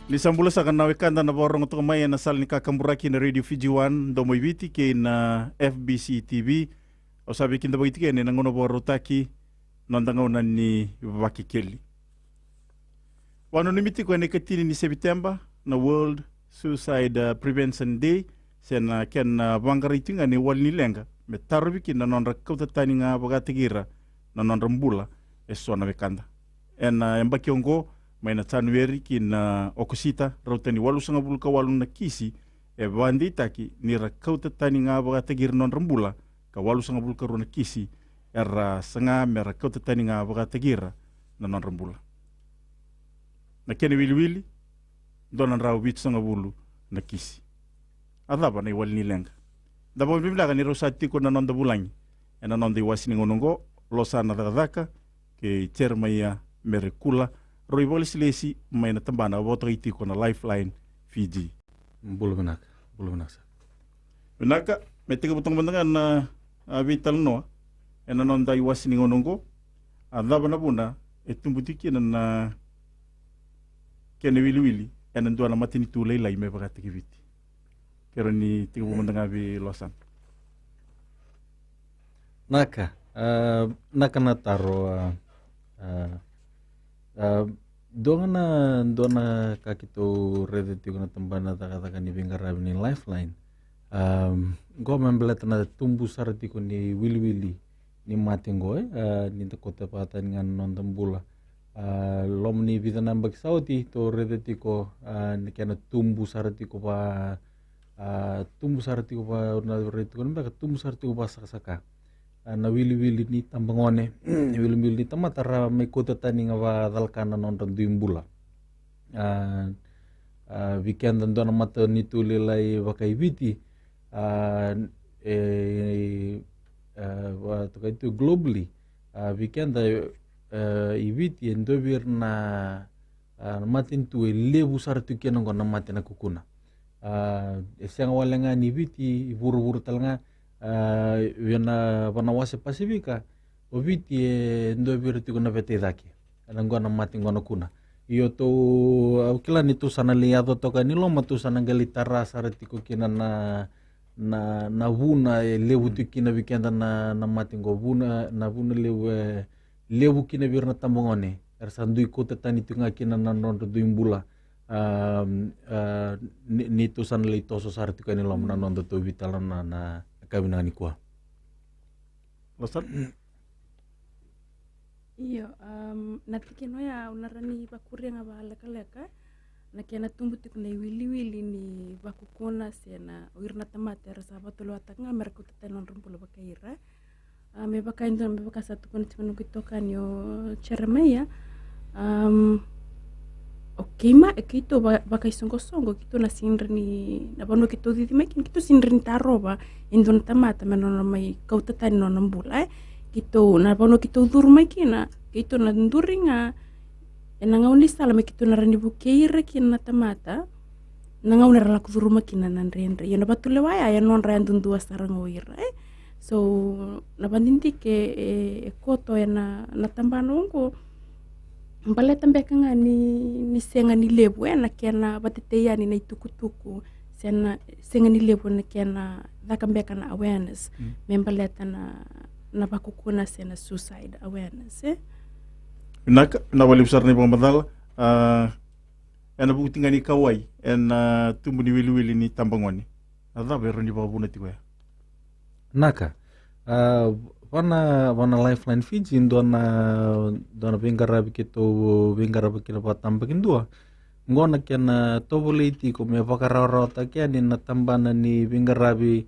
Lisambula sa kanawe kanda na borong to may na sal ni kakamburaki na Radio Fiji 1 do mo ibiti ke na FBC TV o sabi kinda bagiti ke na ngono boro taki nondangaw ni wakikeli. Wano nimiti ko ni katini ni September na World Suicide Prevention Day sena ken bangari tinga ni wal ni lenga me tarbi kin na nonra kauta tani nga bagatigira na nonra mbula eso na bekanda. En embakiongo may na January kin okusita rautani walu sanga bulka walu na kisi e bandi taki ni rakauta tani nga bagatigira nonra mbula ka walu sanga bulka ro na kisi era sanga me rakauta tani nga bagatigira na nonra mbula. Na kene wili donan raw bit sanga bulu na kisi. Adaba na iwal ni lenga. Dabo bimla ni rosati ko na nonda bulangi. Ena nonda iwasini ngonongo losa na dadaka ke chermaya merekula roi bolis lesi may na tambana boto iti ko na Lifeline Fiji. Bulu benak sa. Benaka metiga butong bandangan na vital no. Ena nonda iwasini ngonongo. Adaba na buna etumbutiki na kene wili ena ndua na matini tulay lay me bagati kiviti. Kero ni tiga bumandanga bi losan. Naka na taro dona kakito redeti ko na tambana taka ni bingarabi ni Lifeline. Go membelet na tumbu sarati ko ni wili ni matingo ni takota patan ngan nondambula. Lom ni vida nambak sauti to redeti ko ni kana tumbu sarati ko pa na redeti ko nambak tumbu sarati ko pa saka na wili ni tambangone wili ni tamatara may kota tani nga ba dalkana non duimbula weekend ando na mata ni tulilay wakaibiti to kaitu globally weekend ibiti endobir na matin tu lebu sartu kian ngo na matin na kukuna siang walenga ni ibiti buru talanga yana panawase pasifika obiti endobir tu kuna vete daki ngo na matin ngo na kuna iyo to ukila ni tu sana liado to kanilo matu sana galitara sarti ko kina na buna lebu tu kina weekend na matin go buna na buna lebu kina birna tambongone ersandui kota tani tunga kina nanon duimbula ni tusan leitoso sarti kani lom nanon to vital na kabinani kwa Losan iyo natikino ya unarani bakuri nga baleka na kena tumbu tikuna wili ni bakukuna sena wirna tamate rasabato lo atanga merko tatanon rumpulo bakaira me bakainto me bakasatu kun timan kitokan yo chermaya okay ma kito bakai songo kito na sinrni na bano kito didi makin kito sinrni taroba indon tamata menono mai kautatan no nambula kito na bano kito durmakina kito na nduringa enanga uni sala me kito na rani bukeira kina tamata nanga una rala kudurumakina nanrenre yo na batule waya ya non randun dua sarang oira so nabandinti ke koto ya na tambanongo mbale tambeka nga ni senga ni lebu na kena bateteya ni tukutuku senga ni lebu na kena dakambeka na awareness membaleta na bakukuna sena suicide awareness na wali besar ni pambadal ena bukti ngani kawai ena tumbu ni wili ni tambangoni ada bero ni babuna tiwa Naka wana Lifeline Fiji dona bingarabi kito bingarabi kina patambakin dua ngona kena toboliti ko me pakararota kani na tambana ni bingarabi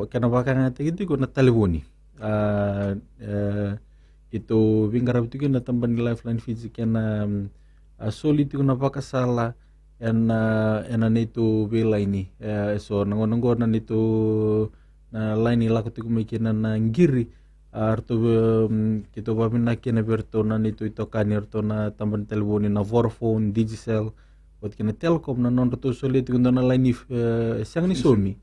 kena bakanga tigiti ko na telefoni itu bingarabi tu kena tambani Lifeline Fiji kena soliti ko na pakasala ena nitu bila ini so nangona nitu na lain ila kutu kumikina na ngiri arto kito babina kina berto na nito ito kanir to na tamban telefoni na Vodafone Digicel wat kina Telkom na non to solit kundo na lain siang ni somi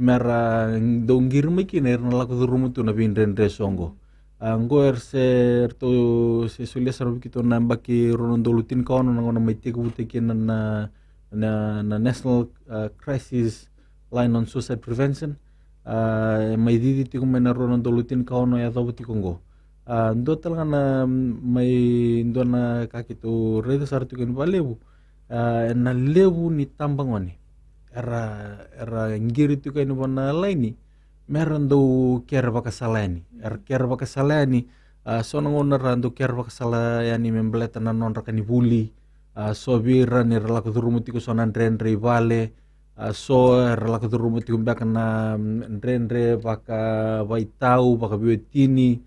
mera do ngiri mikina na laku rumu tu na binren resongo ngoer se to se sulia saru kito namba ki ronondolutin kaono nangona mai tek buteki na National Crisis Line on Suicide Prevention mai didi tiko mai na ronondolutin kaono ya dabu tiko ngo ndo talanga na mai ndo na kakito redo saru tiko ni balebu na lebu ni tambangoni era ngiri tiko ni bona laini meron do kera bakasalani kera bakasalani so nangona rando kera bakasalani membeleta na non rakani buli so bira ni relaku turumutiko so nandrendre vale so relaku turumutiko mbaka na ndrendre baka baitau baka biotini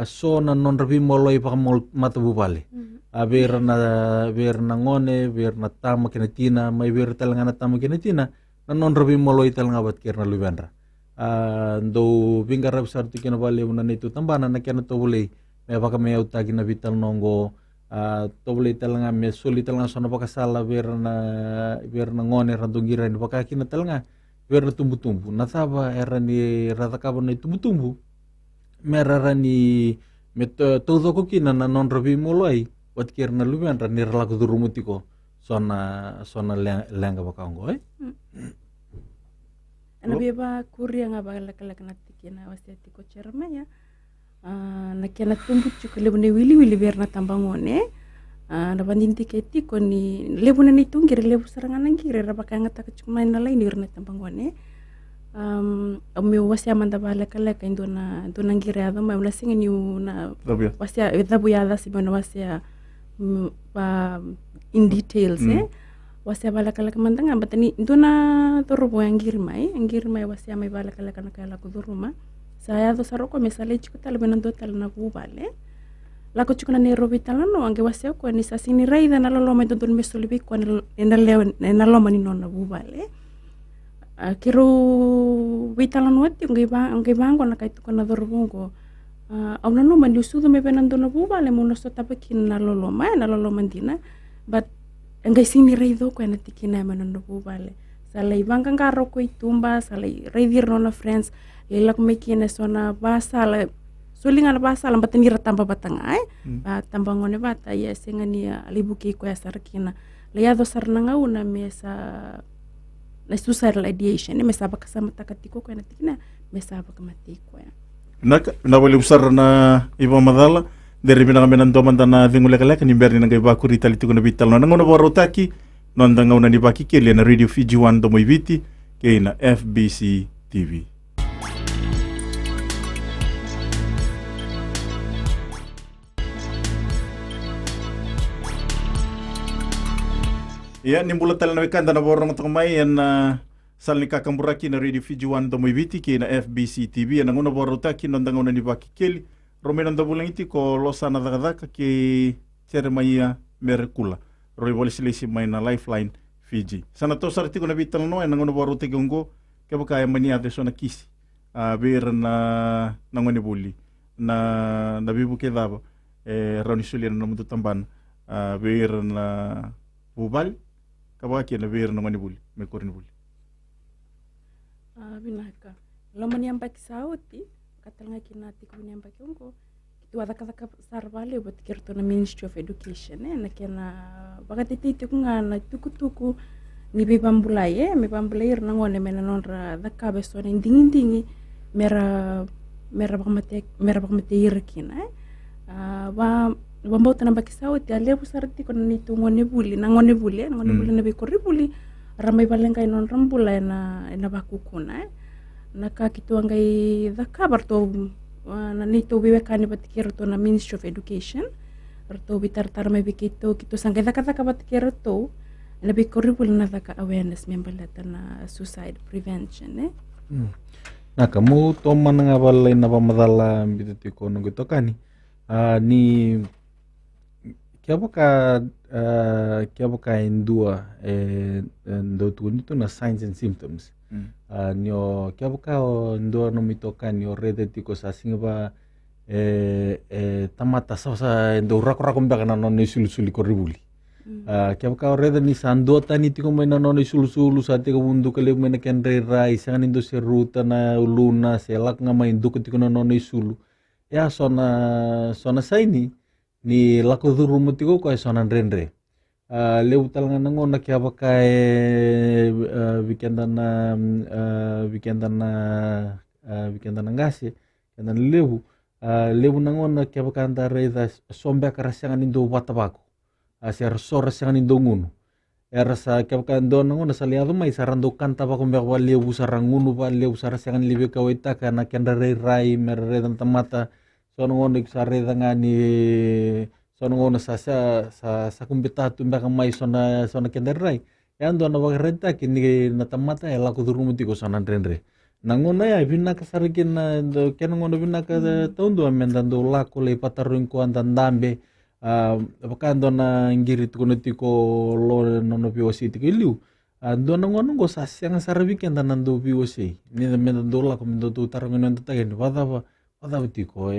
so na non rabi moloi baka matabu vale bira na ngone bira na tama kenetina mai bira talanga na tama kenetina na non rabi moloi talanga bat kerna lubenra ndo bingar besar tu kena bale una itu tambana na kena to boleh me baka me utagi na vital nongo to boleh talanga me suli talanga sona baka sala berna ngone rantungira ni baka kina talanga berna tumbu-tumbu na taba era ni rata kaba na tumbu-tumbu merara ni me todo ko kina na non rabi molai wat kerna luben ra ni relaku durumutiko sona lenga baka ngo ana beba kuria nga bagalak na tikina wasiati ko cerma ya na kena tumbu chuko lebune wili berna tambangone na bandinti keti ko ni lebune ni tungir lebu sarangan ngire ra bakanga ta cuma na lain berna tambangone me wasia manda balak indona ngire ado ma una singi ni una wasia dabu ya dasi bona wasia in details wasia balak mantanga batani indona torobo angir mai wasia mai balak na kala kuduruma saya do saroko mesale chiku tal benando tal na bubale la ko chikuna ne robi talano ange wasia ko ni sasini raida na lolo mai dondon mesoli bi ko na loma ni nonna bubale kiro witalano wati nge bango na kaitu ko na dorobongo auna no man diusudo me benando na bubale mo no so tapakin na lolo mandina but ngai sini reido ko na tikina manando bubale salai bangka ngaro ko itumba salai reidir no friends lelak mekine sona basala sulingan basala batani ratamba batangai tambangone bata ya sengani libuki ko sarkina leado sarnanga una mesa na suicide ideation mesa bakasama takatiko ko na tikina mesa bakamatiko ya na wali usar na iba madala dari binang menando mandana dingulek-lek ni berni nang iba kuri talitiko na bital na ngono borotaki nondanga una ni baki kele na Radio Fiji 1 do moibiti ke na FBC TV. Ya nimbula tal na wikanda na borong tongmay yan sal ni kakamburaki na Radio Fiji 1 do moibiti ke na FBC TV yan ngono borotaki nondanga una ni baki kele Romenan da bulang iti ko losa na dagadaka ki Ceremaya Merkula. Roy Walisilisi may na Lifeline Fiji. Sana to sarti ko na bital no ay nangono baro tigunggo kaya kaya mania de so na kisi. Bir na nangoni buli na nabibuke dabo rauni sulia na mundo tamban bir na bubal kabaki na bir na ngoni buli me korin buli. Binaka. Lomani ang pakisauti katalanga kinati ko niyan pakiongo kitu adaka sarvale but kirto na Ministry of Education na kena bakatiti ko nga na tukutuku ni bibambulay me bambulay nangone menanonra daka beso na dingindingi mera bakamate irkina bambauta na bakisawti alebu sarti ko nito ngone buli na bikoribuli ramay balengkay non rambulay na bakukuna nakakitu angai dakabar to na nito biwekani batikero to na Ministry of Education arto bitar may bikito kito sangai daka batikero to na bikoribul na daka awareness membalata na suicide prevention na kamu to mananga balay na pamadala bititi ko nung ito kani ni kaya baka indua ndo tu na signs and symptoms nyo kaya baka ndo no mitoka nyo rede tiko sa singa tamata sa ndo rako mbaka na no sulu ko ribuli kaya baka rede ni sando tani tiko may na no sulu sa tiko mundo kale may na kenre rai sa ndo se ruta na uluna se lak nga may ndo tiko na no sulu ya sona saini ni lako dhurumu tiko ko sona renre leu talanga ngona kya bakae vikendana ngase kana lebu lebu nangona kya bakanta reza sombe karasangan indo watabako ser sora sangan indo ngunu era sa kya bakando nangona saliado mai sarando kanta bako mbak lebu sarangunu ba lebu sarasangan libe kawita kana kenda rai merre dan tamata sono ngona sareda ngani sono ngona sa kumbitatu mbak mai sona kenda rai yando na bagarenta kini na tamata ela kudurumu tiko sona renre nangona ya binaka sarikin na kena ngona binaka taundu amendando lako le pataruin ko andandambe bakando na ngiri tuko tiko lo nono POC tiko iliu ando na ngona ngo sasyang sarabiken nando POC ni mendando lako mendando tarungan nando tagen wada tiko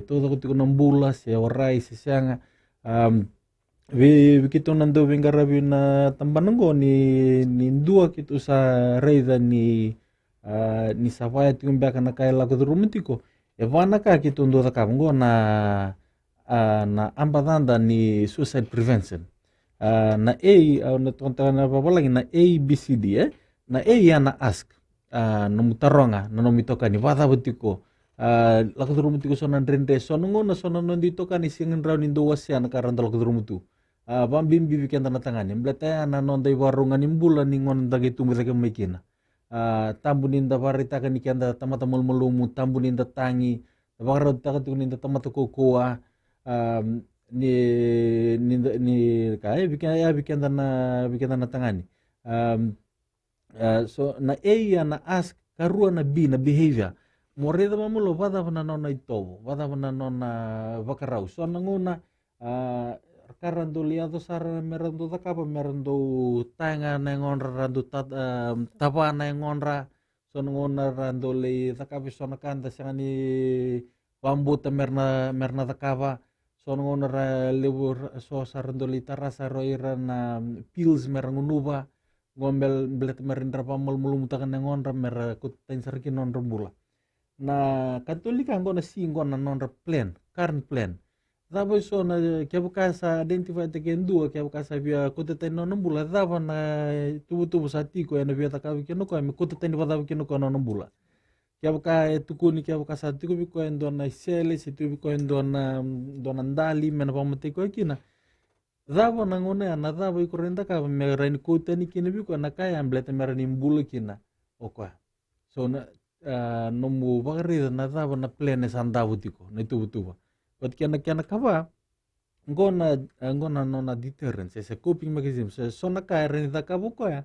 todo tiko nambulas ya warai sasyang Kito nando bingarabi na tambanango ni ndua kito sa reida ni safaya tikumbiaka na kaya lako durumutiko evana ka kito ndo takamungo na ambadanda ni suicide prevention na na tontana papalagi na ABCD na ya na ask no mutaronga na no mitoka ni wada butiko lako durumutiko sona ndrende sonongo na sona nonditoka ni singin raw ni ndo wasya na karanda lako durumutu bambimbi bikin tanda tangani mbleta na nonda warungan imbula ningon dagi tumbu dagi mekina tambunin da barita kan ikanda tamata mulmulumu tambunin da tangi bakaro taka tunin da tamata kokoa ni kai bikin tanda tangani so na na ask karua na na behavior moreda mamulo vada na nona itobo vada na nona bakarau so nanguna karando liado sara merando takapa merando tanga na ngonra rando tapa na ngonra son ngona rando le takapi sona kanda sangani wambuta merna takapa son ngona ra lebur so sarando li tarasa roira na pills merangunuba ngombel blet merindra pamol mulum takan ngonra mer kutain sarki non rembula na katolika ngona singo na non plan current plan Dava so na kaya bukasa identify te kendua kaya bukasa via kota tani nonambula dava na tubu sa tiko ya na via takawi keno ko me kota tani dava keno ko nonambula kaya buka tukuni kaya bukasa tiko biko endo na sele si tu biko endo na ndali mena pamate ko kina dava na ngone na dava iko renda ka me rani kota ni kina biko na kaya ambleta mera ni mbula kina okwa so na nomu bagari na dava na plan sandavu tiko na tubu But kiana kava ngona nona deterrence se coping mechanism se sona ka reni da kabo ko ya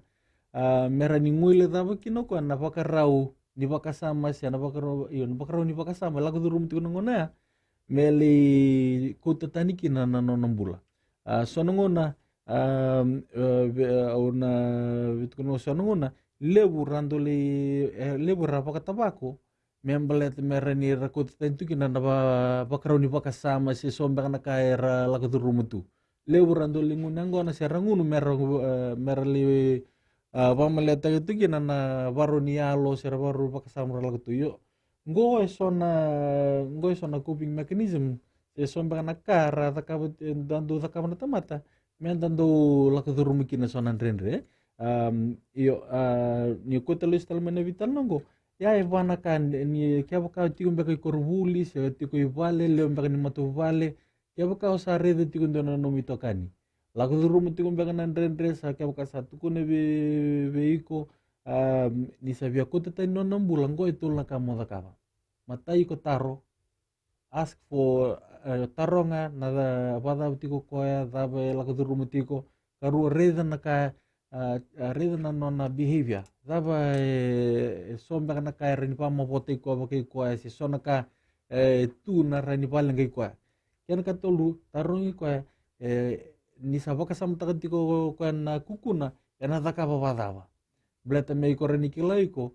mera ni nguile da kino ko na bakarau ni bakasama se na bakarau ni bakasama lagu durum tu ngona ya meli kota tani kina na nona bula sona ngona ona bitkuno sona ngona lebu randoli lebu rapa tabako membelet merani rakut tentu kina na bakaroni bakasama si sombe kana kaira lagu turumutu leburando lingun ngona si rangunu merali pamaleta itu kina na baroni alo si baru bakasama lagu tu yo ngoe sona coping mechanism si sombe kana kara takabut dandu takabana tamata men dandu lagu turumu kina sona renre yo ni kota listal mena vital nongo ya evana kan ni kya baka tikum baka korbuli se tiku vale le baka ni matu vale kya baka usare de tikum dona no mitokani lagu duru tikum baka nan rendre sa kya baka satu kune beiko ni sabia kota tai no bulan go itu la kamo da kaba matai ko taro ask for taronga nada pada tiku koya da be lagu duru tiko karu reda na ka reda na nona behavior dava sombe kana ka reni pa mo pote ko ba ke ko si sona ka tu na reni pa lengai ko ken ka tolu tarungi ko ni sabaka sam takanti ko na kukuna ena daka ba dava bleta me ko reni kilai ko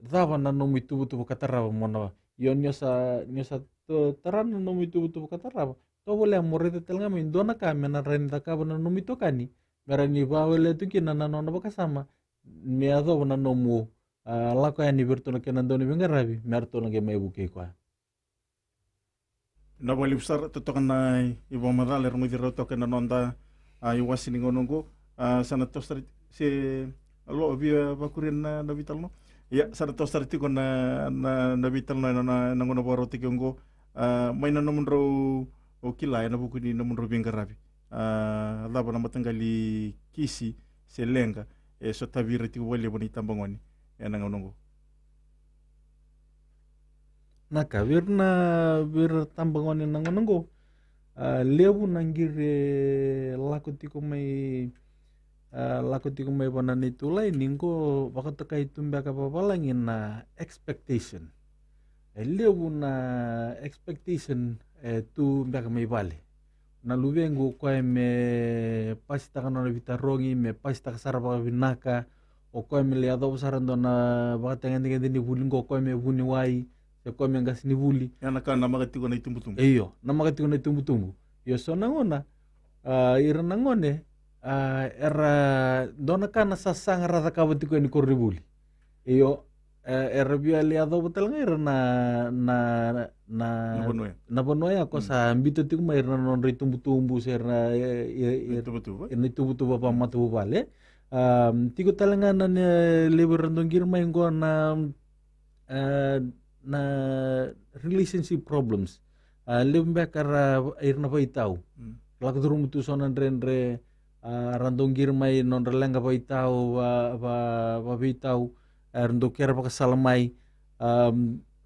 dava na no mitu butu katara mona yo nyosa to taran no mitu butu katara to boleh morete telnga min dona ka mena reni daka ba no mitu kani merani ba wele tu kina na no baka sama me ado na nomu la ko ani virtuno ke nando ni bengarabi merto na ke me buke ko na wali besar totokan na ibu madal ermo di rotokan na nonda iwasi ni ngonongo sana tostar se lo via bakurin na vital no ya sana tostar ti kon na vital na ngono boro ti kongo may na namun raw o kilay na buku ni namun raw bingarabi laba na matanggali kisi se lenga so tavira ti wali bonita bangoni na ngonongo naka wir tambangon nang nanggo lebu nangire lakuti ko may banan itulay ningko bakataka itumba ka papalangin na expectation lebu na expectation tu mbaka may bali na luwengo ko me pasita kana bitarongi me pasita kasaraba binaka o ko me leado sarando na bakatengen ni bulingo ko me buniwai ko me ngas ni buli yana kana makatiko na itumbutumbu iyo na makatiko na itumbutumbu yo so nangona ira nangone era dona kana sasang rata kabutiko ni korribuli iyo era bia liado betal ngair na bonoya ko sa ambito tiku mair na non ritumbutumbu serna itumbutumbu pa matu bale tiku talangana leber ndongir maingo na relationship problems lebih kara air na paitau lak durum tu sonan renre randong girmai non relanga paitau ba paitau rando kera pakasalamai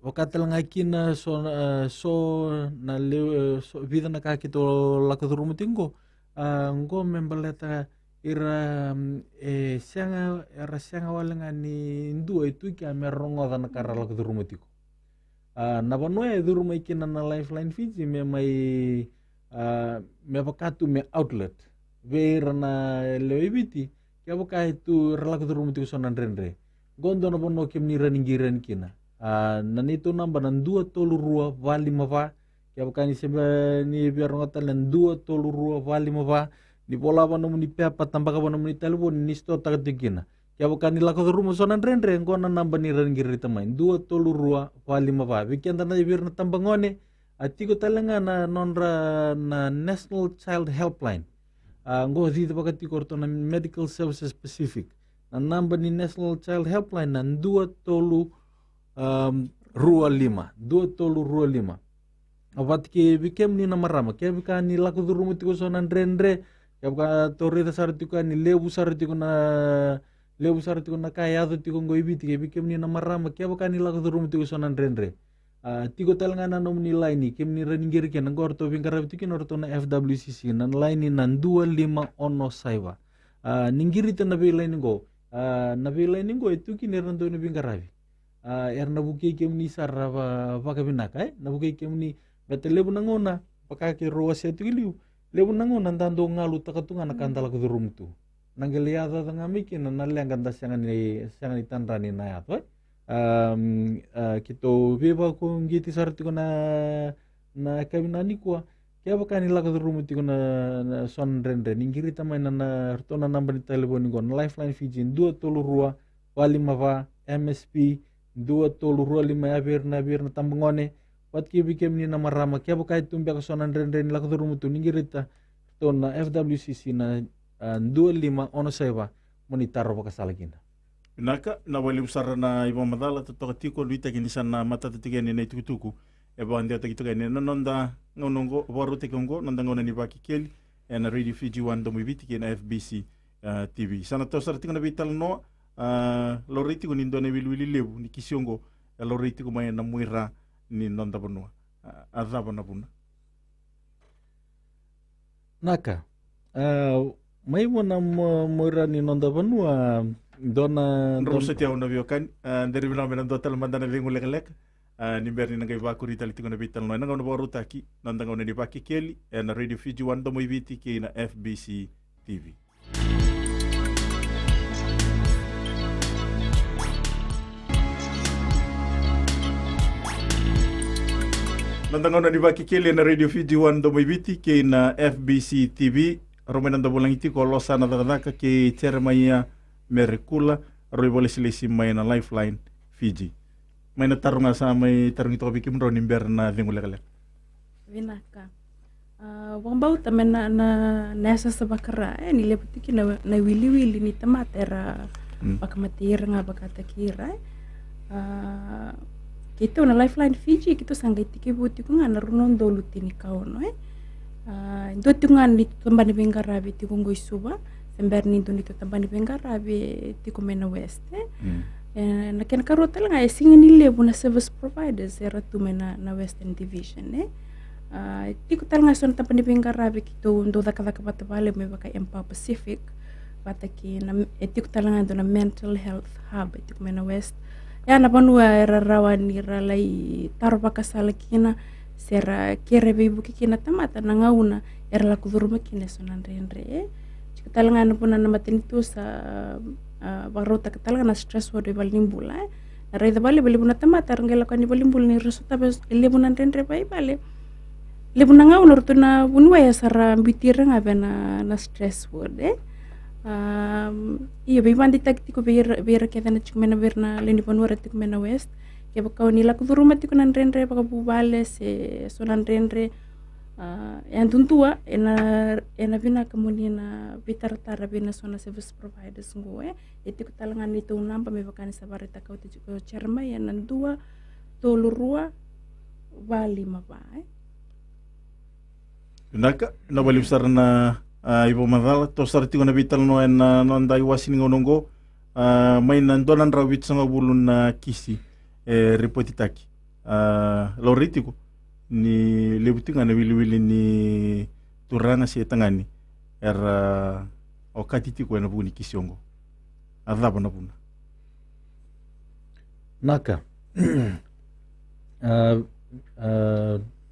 wakatal ngakina so na le so vida na kakito lak durum tinggo ngo membaleta ira sianga walangani ndu itu ki amerongo dan kara lak durum tiko na banoe duruma ikina na Lifeline Fiji me mai me pakatu me outlet ver na lewibiti kya baka itu relak duruma tu sonan renre gondo na bono kem ni raningiran kina nanito namba nan 2 tolu rua vali mava kya baka ni sebe ni biar ngotal nan 2 tolu rua vali mava ni bola bono ni pepa tambaka bono ni telepon ni sto tagatikina kya bukan nila ko rumo sonan renre ngona namba ni rangiri tamain 2 tolu rua vali mava weekend na ibir na tambangone atiko talanga na nonra na National Child Helpline ngo dito pakati korto na medical services specific na namba ni National Child Helpline na 2 tolu rua 5 abat ke bikem ni namarama kya bukan nila ko rumo tiko sonan renre kya bukan torita sartiko ni lebu sartiko na lebu sar tiko na kaya do tiko ngoibi tike bikem ni namarama kya baka ni lako rum tiko sonan renre tiko talanga na nom ni line kem ni reningir ken ngor to bingkarab tiki norto na FWCC nan line nan 25 ono saiwa ningiri te nabi line go itu ki ni rando ni bingkarabi na buke kem ni sarava baka binaka na buke kem ni bete lebu nangona baka ki roase tikiliu lebu nangona ndando ngalu takatunga na kandala ko rum tu nanggeliada tangamikin na naliangkan tas yang ni tanrani na yato kito beba ko ngiti sarti ko na kabinani ko kaya baka nila ka rumiti ko na son renre ningiri tamay na rtona number ni telepon ko na Lifeline Fiji 2 tolu rua wali mava MSP 2 tolu rua 5 abir na tambangone wat ki bikem ni na marama kaya baka itumbya ko son renre nila ka rumiti ningiri ta to na FWCC na 25 ono sewa monitaro pakasalagina naka na wali besar na ibu madala to tiko luita kini sana mata tiga ni tukutuku eba ndia tagito kani nonda ngonongo boru tikongo nonda ngona ni baki keli na Radio Fiji 1 do mibiti na FBC TV sana to sar tikona vital no loriti ko nindo ne wilwili lebu ni kisiongo loriti ko may na muira ni nonda bonua azaba na buna naka may mo na muira ni nonda bonua dona rosa tiaw na biokan dari bilang bilang total mandana vingu lek ni berni ngai bakuri tali tikona vital no nanga no boru taki nonda ngona ni baki keli na Radio Fiji 1 do mibiti na FBC TV nonda ngona ni baki keli na Radio Fiji 1 do mibiti na FBC TV romenanda bulang iti ko losa na dadaka ke cermaya merkula roi boleh selesi mai na Lifeline Fiji mai na tarunga sa mai tarung ito bikim ro nimber na vingulek vinaka wambau tame na asa sa bakara ni leputiki na wili ni tamata era bakamatira nga bakatakira kita na Lifeline Fiji kita sangga itiki buti ko nga narunon dolu tini kauno ndo tinga ni tambani bengarabi ti kongo isuba sember ni ndo ni tambani bengarabi ti Kumena West na ken karota nga singa ni lebu na service providers era tumena na Western Division ti ko tal nga son tambani bengarabi kito ndo daka patavale me baka Empower Pacific pataki na ti ko tal nga ndo na mental health hub ti Kumena West ya na panua era rawani ralai taro pakasala kina sera kere bebu kina tamata na ngauna era la kuduruma kina sonan renre chikatalanga na puna na matinitu sa barota katalanga na stress wado balimbula na raida bali buna tamata rangela kani balimbula ni resulta bes lebunan renre bai bale lebuna ngauna rutuna bunwa ya sara mbitira ngabe na stress wado iyo bibandi tagtiko bera keda na Kumena berna lendi panuara ti Kumena West ke bakau nila kuduruma ti kunan renre baka bubale se sonan renre yang tuntua ena bina kemudian bitar-tara bina sona service providers ngoe itu kutalangan itu nampa me bakani sabarita kau ti cerma yang nandua tolurua bali mabai naka na bali besar na ibu madala to sarti ko na vital no en no andai wasin ngonongo may nandonan rawit sa bulun na kisi repotitaki lauritiko ni lebutinga na wili ni turanga si tangani era okatiti ko na buni kisiongo adaba na buna naka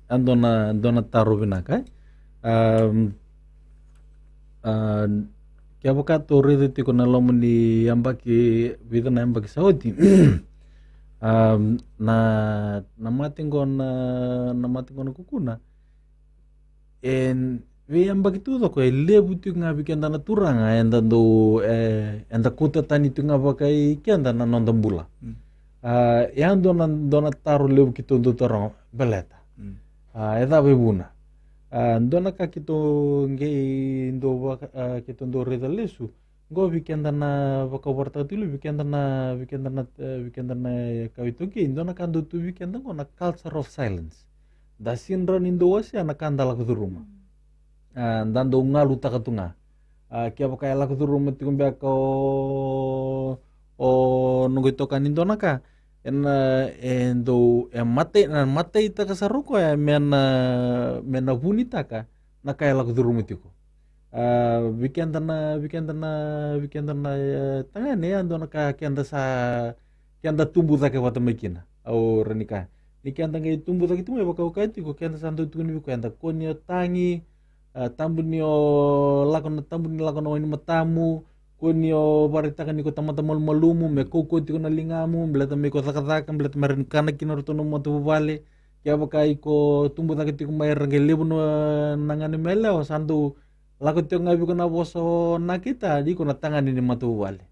andona taro binaka kaya baka tore de tiko na lomo ni ambaki vida na ambaki saudi na matingo na kukuna en we ambaki tudo ko lebu tu nga bikenda na turanga enda kuta tani tu nga bakai kenda na nondambula yang dona taru lebu kito ndo torong beleta eda bebuna ndona ka kito ndo reda lesu go vikenda na baka warta tulu vikenda na kawito ki ndona ka ndo tu vikenda ngona culture of silence da sinra nindo wasi ana kanda la kuduruma ndando ngalu takatunga kia baka la kuduruma tikumbe ko nungo toka nindona ka endo mate ita kasaruko ya mena bunita ka nakaya lagu durumutiko weekend na tangane ando naka kianda tumbu zake wata makina au renika nikianda ngai tumbu zake tumu baka wakati ko kianda sandu tuni ko kianda konyo tangi tambunio lakon ini matamu konyo baritakan iko tama-tama malumu me koko tiko na lingamu belata me ko zakazaka belata marin kana kinartono mo tu vale kya baka iko tumbu tak tiko mai rangele buno nangani mele o sandu lako tiko ngabi ko na boso nakita di ko na tangani ni matu vale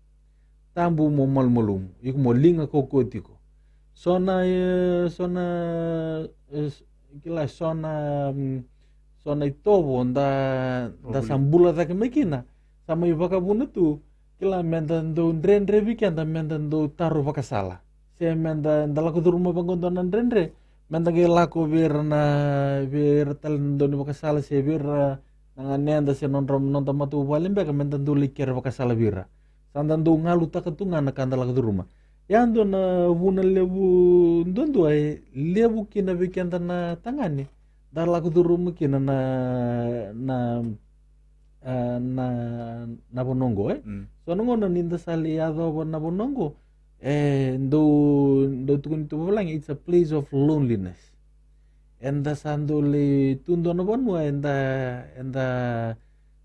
tambu mo malumu iko mo linga koko tiko sona itobo nda sambula tak mekina sama ibaka buna tu kila mendando ndrendre weekend mendando taru baka sala se menda ndalaku duruma bangondonan ndrendre menda ge lako bir talendo ni baka sala se bir nangane anda se non tamatu balimbe ka mendando liker baka sala bira sandando ngalu takatunga na kandala duruma yando na buna lebu ndondo ai lebu kina weekend na tangani dalaku duruma kina na bonongo so nongo ninda sali ado na bonongo ndo tukun tu bilang it's a place of loneliness enda sandole tundo na bonwa enda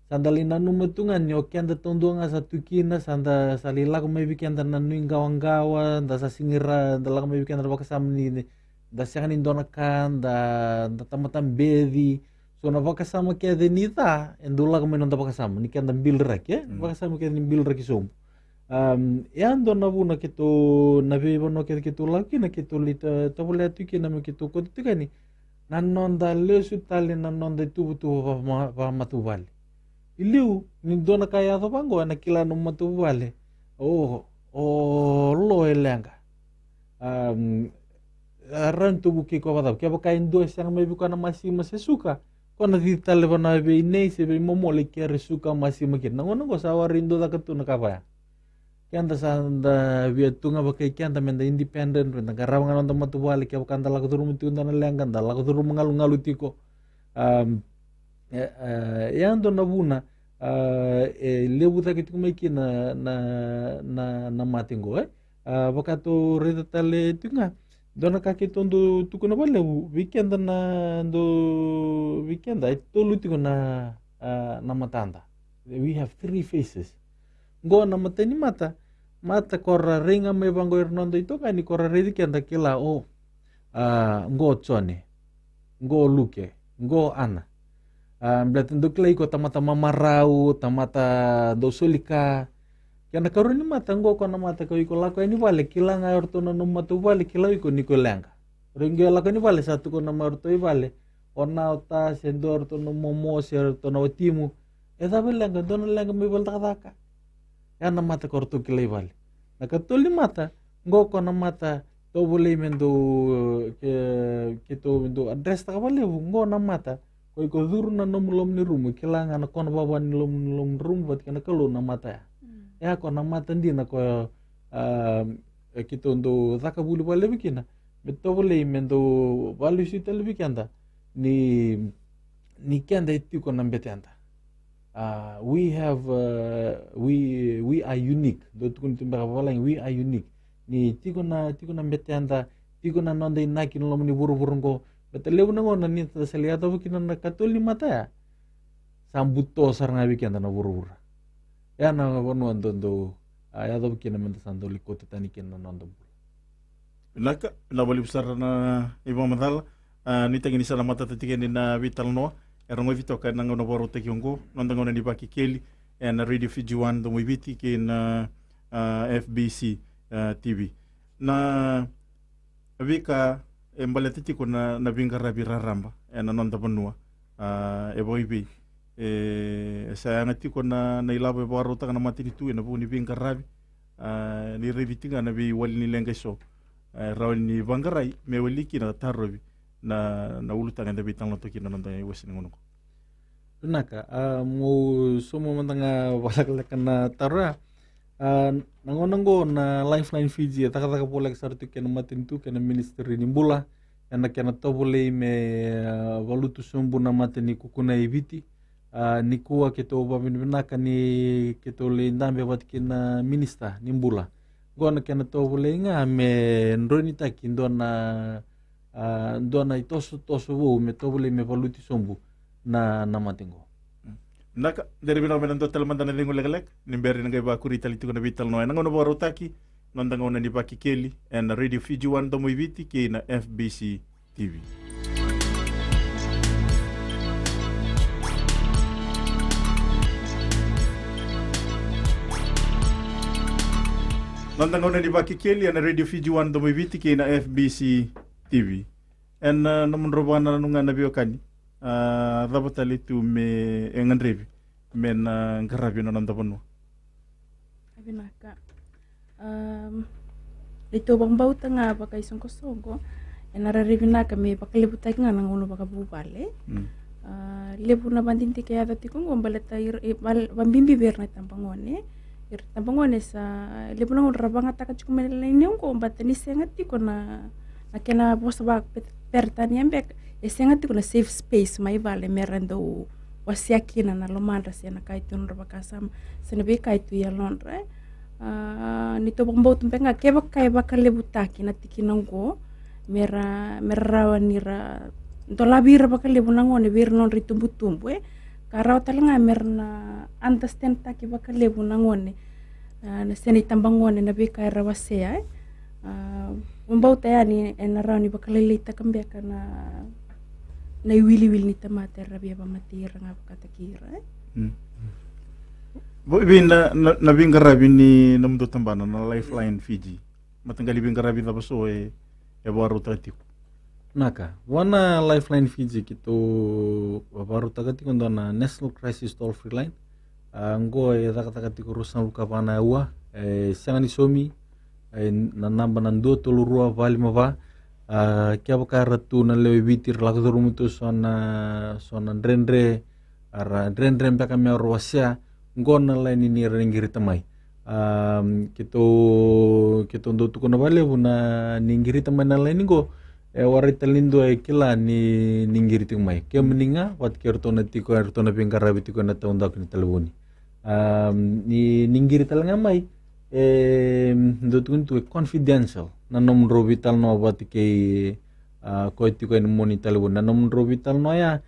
sandalina numutungan nyoki anda tondo nga sa tukina sanda salila ko may bikenda na nuing gawang-gawa nda sa singira nda lang may bikenda na bakasam ni nda siya kanindo na kan nda tamatam bedi so na bakasama kaya denita endula kami nonta bakasama ni kaya bilrak ya bakasama kaya ni bilrak isom yan do na buna kito nabi bono kito laki na kito lita tabula tu kina me kito ko tu kani nanonda lesu tali nanonda tubu pa matubale iliu ni dona kaya to bango na kila no matubale lo elenga aran tubu ki ko bada ke baka indo sang me bukana masima sesuka kona ditale bana be nei se be momole ke resuka masima ke nangono ko sawarindo da katuna kapaya kanda sanda vietunga baka kanda menda independent menda garawangan on matubale ke baka ndala kuturu mutunda na lenga ndala kuturu ngalu tiko yando na buna lebu ta kitu meki na matingo baka to reda tale tunga dona kaki tondo tukuna bale weekend itu lutiko na matanda. We have 3 faces. Go na matani mata korra ringa me bango ernondo itu kani korra redi kenda kila go chone go luke go ana blatin do klei ko tamata mamarau tamata do sulika kena karuni mata ngo ko na mata ko iko lako ini vale kila nga orto no mata vale kila iko niko lenga ringe lako ni vale satu ko na orto vale ona ota sendo orto no momo ser to no timu eda lenga don lenga me volta daka ya na mata ko orto kila vale na katuli mata ngo ko na mata to bole mendo ke to mendo address ta vale ngo na mata ko iko duru na no mulom ni rumu kila nga na kono baba ni lom rum buat kana kalo na mata ya ko na mata ndi na ko kito ndo zaka bulu bale bikina beto bole mendo balu si tel bikanda ni kenda itu ko na betanda we are unique do tukun timba wala we are unique ni tiko na betanda tiko na nonde nakin lo ni buru-buru ko betele na ngona ni tasaliato bikina na katol ni mata ya sambuto sarna bikanda na buru-buru ya na wanu andondo ya do kina menta sando likota tani kina nondo naka na bali besar na ibo madal ni tangini sala mata tatikeni na vital no erongo vitoka na ngono boro tekiongo nondo ngona ni baki keli na radio Fiji 1 do mwibiti ke na FBC TV na vika embaletiti ko na binga rabira ramba na nondo banua eboibi saya ngati ko na ilabo baro ta na matini tu na buni binga rabi ni revitinga na bi wali ni lenga so raw ni bangarai me wali kina tarobi na ulutanga da bitang to kina nanda wesi ngono naka mo somo mantanga balak na tarra nangonongo na Lifeline Fiji taka polek sartu kena matin tu kena ministeri ni bula yana kena tobole me valutu sombu na matini kukuna ibiti ni kuwa kito babinaka ni kito le ndambe wat kina minista nimbula gona kena tobole nga me ndoni taki ndona itoso wo me tobole me valuti sombu na matingo naka dari bina menando telemandana lingu legalek nimberi nga ba kuri tali tukuna vital no ngono baro taki nonda ngona ni baki keli and radio Fiji 1 do moiviti ke na FBC TV. Nandang una di baki keli na radio Fiji 1 do moiviti ke na FBC TV. And namun robana nunga na biokani. Rabatali tu me enganrevi men ngarabi no nanda panu. Abinaka. Dito bang bau tanga baka isong kosongo. Enararevi naka me bakalibutai nga nangono baka bubale. Lebu na bandinti kaya dati kong wambalata bambimbi berna tampangone. Tampangone sa lebu na rabanga taka chukumela ini ko batani sengati ko na kena bosa bak pertani ambek esengati ko na safe space mai vale merando wasiakina na lomanda sena kaitu rabakasam senabe kaitu ya lonre nito bombo tumpenga keba kai bakalebu taki na tikinango mera nira dolabira bakalebu nangone bir non ritumbu karaw talanga merna understand taki bakalebu nangone na seni tambangone na bika rawasea umbau tayani enarani bakalilita kambeka na wili ni tamate rabia ba matira nga katakira bo ibina na binga rabi ni namdo tambana na Lifeline Fiji matanggali binga rabi na baso e baro tatiko Naka, wana Lifeline Fiji kito baru takati kondo na National Crisis Toll Free Line. Ngo takati ko rusan luka pana ua sangani somi na namba na 232 valima va kia bakara tu na lewe vitir lakaduru mutu sona ndrendre mpaka mea roasia ngo na line ni rengiri tamai. Kito ndo tuko na vale na ningiri tamai na line ngo warita lindo kila ni ningiri tingmai kia meninga wat kertona tiko ertona pingkarabi tiko na taundak ni talabuni ni ningiri talanga mai ndo tukuntu confidential na nomro vital no wat ke ko tiko ni moni talabuni na nomro vital no ya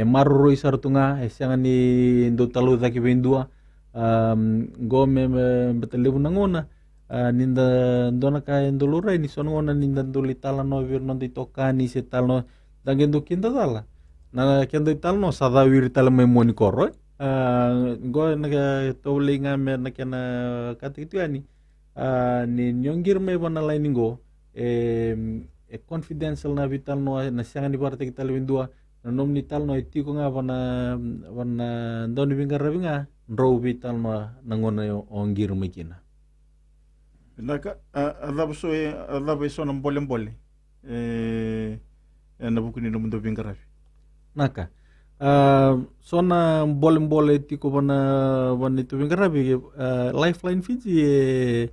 marro isar tunga sianga ni ndo talu daki bendua gome betalibun nangona ninda ndona ka ndolura ni sonona ninda ndoli tala no vir no ditoka ni se talno dangendo kinda tala na kendo talno sada wir tala me moni korro go na towlinga me na kana katituani ni nyongir me bana liningo confidential na vital no na sianga ni parte kita lewindua na nomni talno itiko nga bana ndoni binga rabinga ndro vital no nangona ongir mekina. Naka adhabu sona mbole na buku ni mundo bingarafi. Naka sona mbole tiko bana itu bingarafi Lifeline Fiji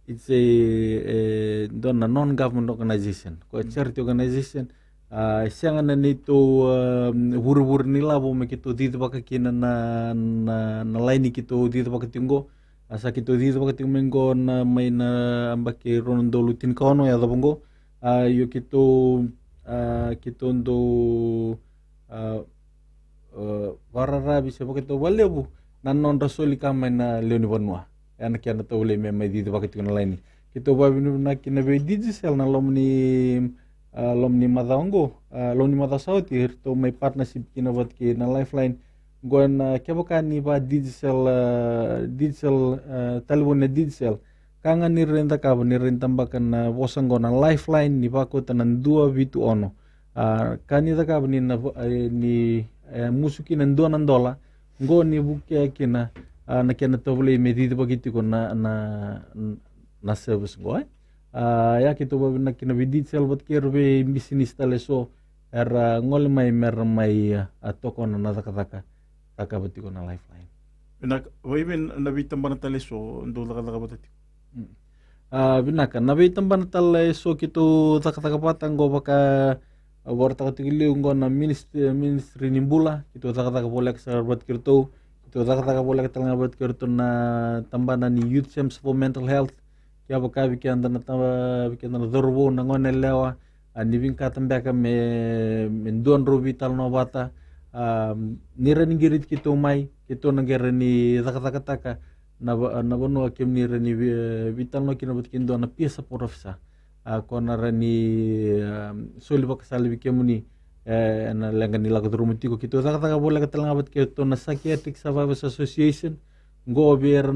it's a non-government organization ko charity organization sianga na nito huru nila bo me kito dito baka kina na line kito dito baka tingo asa kito dito baka tingmengo na may na ambaki rondo lutin kono ya dabongo yo kito ndo warara bisa baka to walebu nanon rasoli kamay na leoni banwa ana kya na tawle me may dito baka tingo na line kito babinu na kinabe digital na lomni mada sauti to may partnership kinabat ki na Lifeline gon kebakani ba digital talibon na digital kanga ni renta ka ni rentambakan na bosang na Lifeline ni bako tanan 2 vitu ono kani da ka ni musuki nan $2 ngo ni buke kina na kena tobule medito bagiti ko na service go ya kito ba na kina digital bat kerbe business taleso ngol mai atoko na nadaka takabati ko na Lifeline. Waiben nabitan ba na taleso ndo laka batati. Binaka nabitan ba na taleso kito takapatan go baka warta katigili ngo na ministry nimbula kito takataka bolek sa bat kirto kito takataka bolek talanga bat kirto na tambana ni Youth Champs for Mental Health kya baka bikianda na dorbo na ngone lewa nibing katambaka me mendon vital no bata nira ningirit kito mai kito nagera ni taka na bono akem nira ni vital no kinabat kindo na piesa porofsa kona rani soli baka salvi kemuni na lenga nila kadrumutiko kito taka bola katalanga bat kito na Psychiatric Survivors Association go biar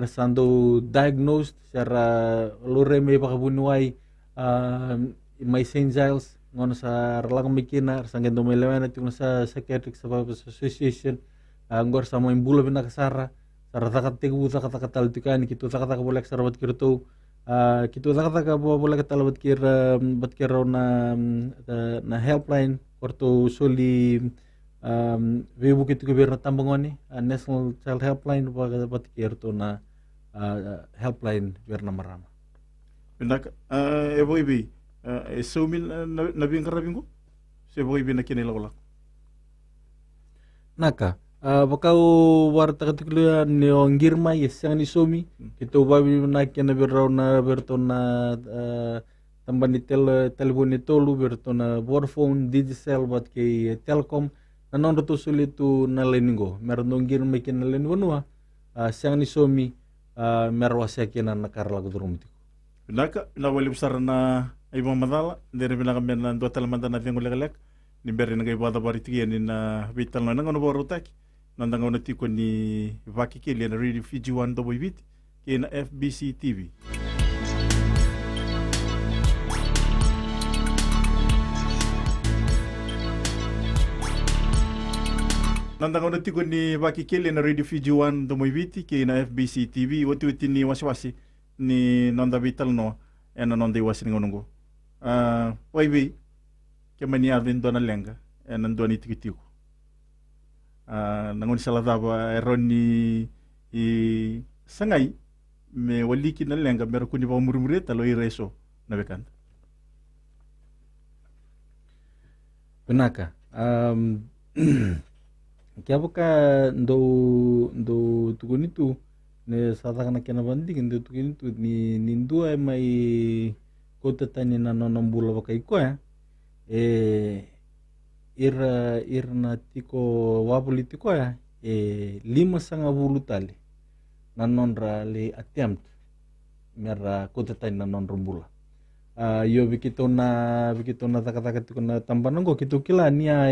sando diagnosed secara lure may pakabunuay may St. Giles ngono sa ralang mikina sangendo may lewan at yung sa Psychiatric Survivors Association ngor sa mga imbula binakasara sa ratakatigbu takatakataltikan kito takatakabolek sa rabat kirto kito takatakabolek talabat kira na helpline korto soli Vibu kito gobyerno tambangoni National Child Helpline bat kierto na helpline gobyerno marama. Pinaka ebo ibi sumil nabing karabingo sebo ibi na kinilawala. Naka bakau warta katikluya ni ongirma yesang ni somi kito babi na kinabirraw na berto na tambani telepon tolu berto na Vodafone Digicel bat kay Telkom nanon to sulitu na leningo meron ongir may kinalen wanwa siyang ni somi merwa siya kina nakarala ko durumti. Pinaka nawali besar na ibang madala dari pinaka na 2 talamanda na tiyang ulag-alag ni beri na ibada baritiyan ni na vital na nangono borotaki nandangaw na tiko ni Vaki Kili na Radio Fiji 1 WBT kina FBC TV. Nandangona tiko ni wakikele na Radio Fiji 1 do moiviti ke na FBC TV wati ni wasiwasi ni nanda vital no ena nanda iwasi ngonongo. Waibi ke mani arvin dona lenga ena doni tikitiko. Nangoni saladaba eroni I sangai me waliki na lenga mera kuni ba murmureta lo ireso na bekanta. Penaka. Kaya baka ndo tukunitu ne satakana kena bandi ndo tukunitu ni nindua mai kota tani na nonambula baka iko ya irna tiko wapuli tiko ya 5 tali na nonra le attempt mera kota tani na nonrambula yo bikito na taka tiko na tambanongo kito kila nia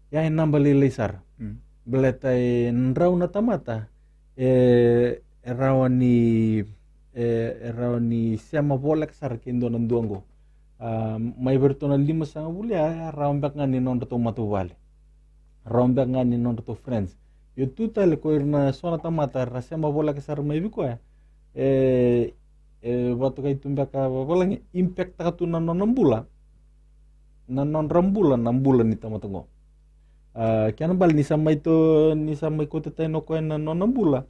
ya namba le sar beleta nrau na tamata rawani siama bolak sar kendo nanduango mai bertona 5 bulia raumbak ngani non to matuvale raumbak ngani non to friends yo tutal ko irna sona tamata siama bolak sar mai biko ya batu kai tumbaka bolang impact takatuna non bula na non rambula nambula ni tamatongo kian bal ni samai ko tetay no ko na nonambula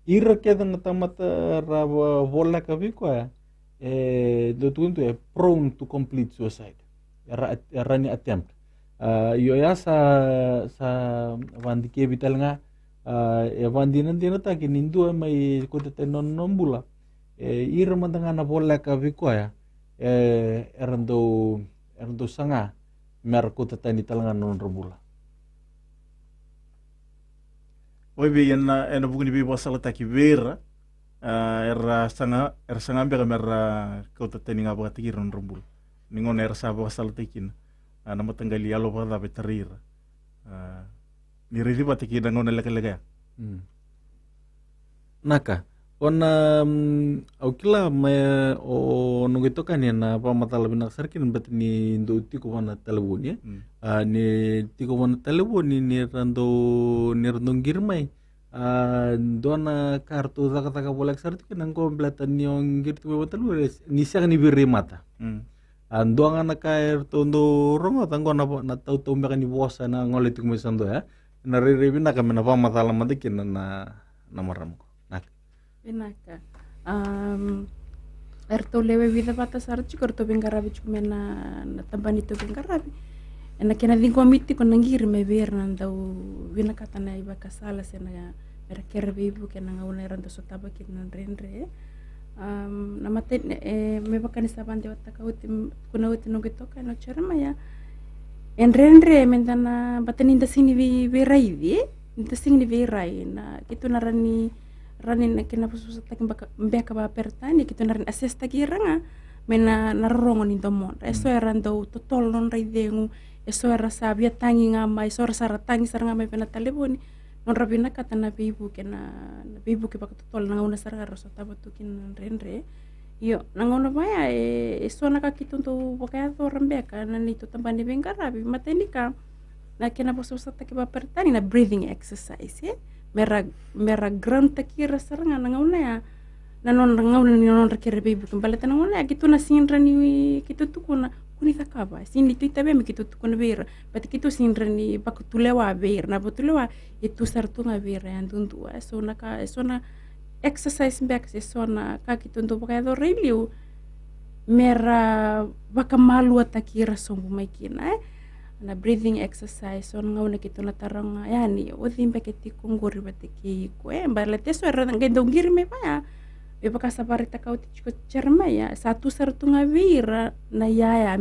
ira keda na tamata raba bola ka biko ya do tuntu prone to complete suicide era ni attempt yo ya sa wandi ke vital nga wandi nanti na ta kinindu mai ko tetay nonambula ira mandanga na bola ka biko ya erando sanga merko tetay ni talangan non robula. Oibe ena bugni bi wasala taki vera era sanga mbega merra ko tetay ni ngaba tikir non robula. Ningon era sa wasala takin na matanggali alo ba da betarira. Ni riba taki dangon lega. Naka Ona aukila me o nungito kanina pa matalabi na sarkin bat ni ndo tiko wana telefon ya ni tiko wana telefon ni rando girmay dona kartu taka bolak sarkin ang kompleta ni yung girtu ba telefon ni siya ni biri mata ando nga nakair tondo rongo tango na tau meka ni bosa na ngolitik mo sando ya nariribi na kami na pa matalamatik na maram ko. Penaka. Erto lewe vida bata sarci korto bengarabi cumena na tambani to bengarabi. Ena kena dingko miti kon nangiri me ber nandau vina kata na iba kasala sena merker bibu kena ngauna rando sotaba kina rendre. Na mate me bakani sabante wata kauti kuna uti no gitoka no charma ya. En rendre mentana bataninda sini vi raivi. Ninda sini vi rai na kitu narani ranin kena pusus takin mbeka ba pertani kitu narin assess takiranga mena narongo ni tomon eso erando totol non raidengu eso era sabia tangi ngama eso era saratangi saranga mai pena telefoni non rabina kata na bibu ke bak totol nga una saranga rosa tabatu kin renre yo nangona baya eso naka kitu to bakaya to rambeka nani to tambani bengarabi matenika na kena pusus takin ba pertani na breathing exercise mera ground takira saranga nangauna ya nanon nangauna ni non rekere bibu kembali tanangona ya gitu na sinra ni gitu tu kuna kuni takaba sini tu itabe mi gitu tu kuna ber but gitu sinra ni bakutulewa ber na bakutulewa itu sartu ngabir yang tuntu so na exercise back so na ka gitu tu pakai do reliu mera bakamalu takira sombu maikina na breathing exercise on ngauna kitu na tarang yani odhimbe keti kunguri batiki ko balete so era ngendo ngiri me pa ya be pakasa parita kau tichko cerma ya satu sartu ngavira na yaya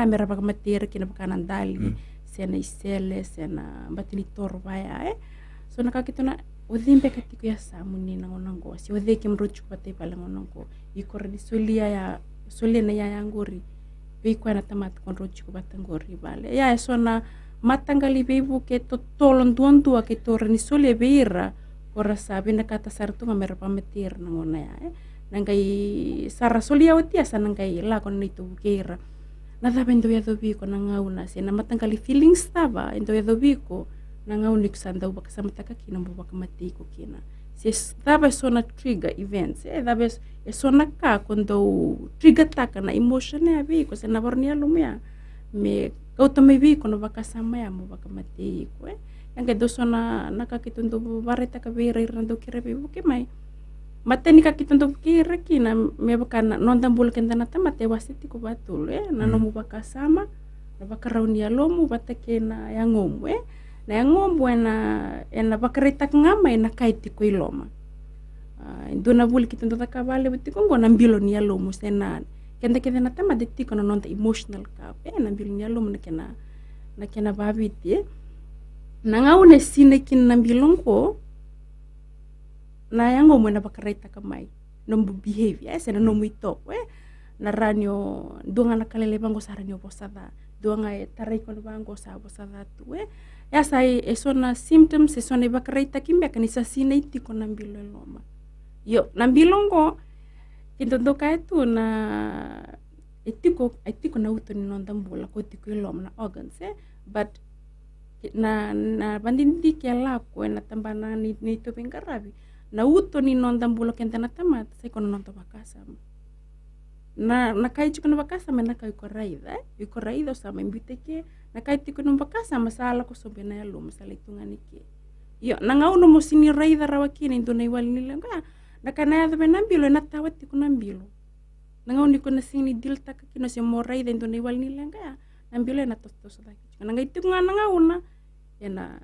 mera bakamatir kina bakanan dali sena isele sena batini torba ya so na kitu na odhimbe keti ko ya samuni na ngonongo si odheke mruchu pate pala ngonongo ikor di solia na yaya nguri biko na tamat kon rochi ko batangori bale ya eso na matangali bibu ke to tolon tuantua ke to reni sole beira ora sabi na kata sartu ngamer pametir nangona ya nangai sara solia otia sa nangai la kon itu kira nadhava endo ya dhoviko na ngauna se na matangali feelings tava endo ya dhoviko na ngauni kusanda ubaka samataka kina mbubaka matiko kina se dava sona trigger events dava sona ka kondo trigger taka na emotion ya viko se na vornia lumia me kauta me viko no baka sama ya mbubaka matiko yang do sona nakakito ndo vareta ka vera irando kire buke mai mateni ka kita ndo kire kina me baka nonda bul kenda na tamate wasiti ko batul na nomu baka sama na baka raunia lomu batake na yangomu na yangomu na baka reta ngama na kaiti ko iloma ndo na bul kita ndo takabale bitiko ngona mbilo ni lomu sena kenda kenda na tamate tiko na nonda emotional ka na mbilo ni lomu na kena babiti na ngaune sine kin na bilongko na yango mo na bakareta kamai nombu behavior na nomu ito na ranyo duanga na kalele bango sa ranyo posada duanga taray ko bango sa posada tu ya sai esona symptoms esona bakareta kimbe kanisa sine itiko na bilo loma yo na bilongo kintondo ka itu na etiko na uto ni nondambula ko tiko loma na organs but na bandindi kela ko na tambana ni to pengarabi na uto ni nondambula kenta na tamat sai kono nonto bakasam na kai chikono bakasam na kai koraida sama imbiteke na kai tikono bakasam masala ko sobena lo masala itungani ke yo na ngauno mo sini raida rawakini ndo na iwali nilenga na kana ya benambilo na tawati kunambilo na ngauni ko na sini dilta ka kino se mo raida ndo na iwali nilenga nambilo na tostos daki na ngaitu ngana ngauna ena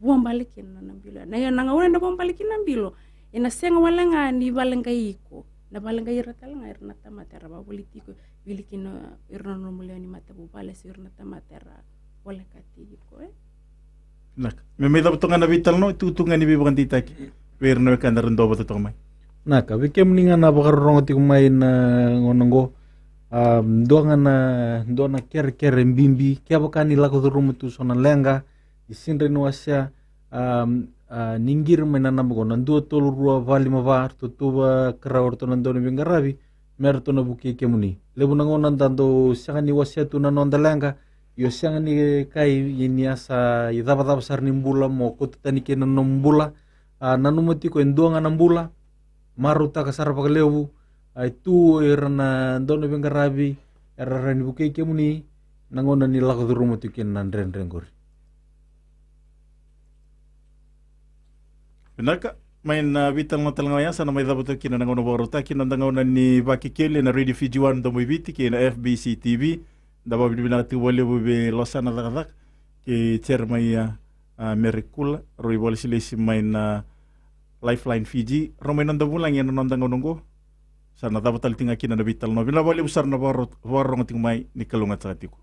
wombali kina nambilo na yana ngauna na wombali kina nambilo ena senga walanga ni balenga iko na balenga iratal nga irna tamatera ba politiko bilikino irna no muleni matabu bale irna tamatera wala katiko nak me da butonga na vital no tutunga ni bibukan titaki werno ka ndarundo ba to mai naka bikem ninga na bakarong ti kumai na ngonongo ndonga na ndona ker mbimbi kya bakani lako rumu tu sona lenga isindre no asya ningir menana mo nando tol ruwa vali mavar to tuba krawor to nando bingarabi merto na buki kemuni lebu nango nandando sangani wasya tu nanonda lenga yo sangani kai yini asa idaba sar nimbula mo kotani ke nanombula nanumati ko ndonga nambula maruta kasar pakalewu itu irna ndono bingarabi errani buki kemuni nangona ni lako rumu tu ken nandren rengor Benarkah main vital na talaga yan sana may dapat kina nangono borota kina nangono ni Baki Kelly na Radio Fiji 1 do moibiti kina FBC TV da ba bibina tu wale bube losana dadak ke chairman Merikula roi wale silesi main Lifeline Fiji romay nanda bulang yan nanda ngonongo sana dapat tinga kina na vital no bila wale usar na borong ting mai ni kalungat sa atiko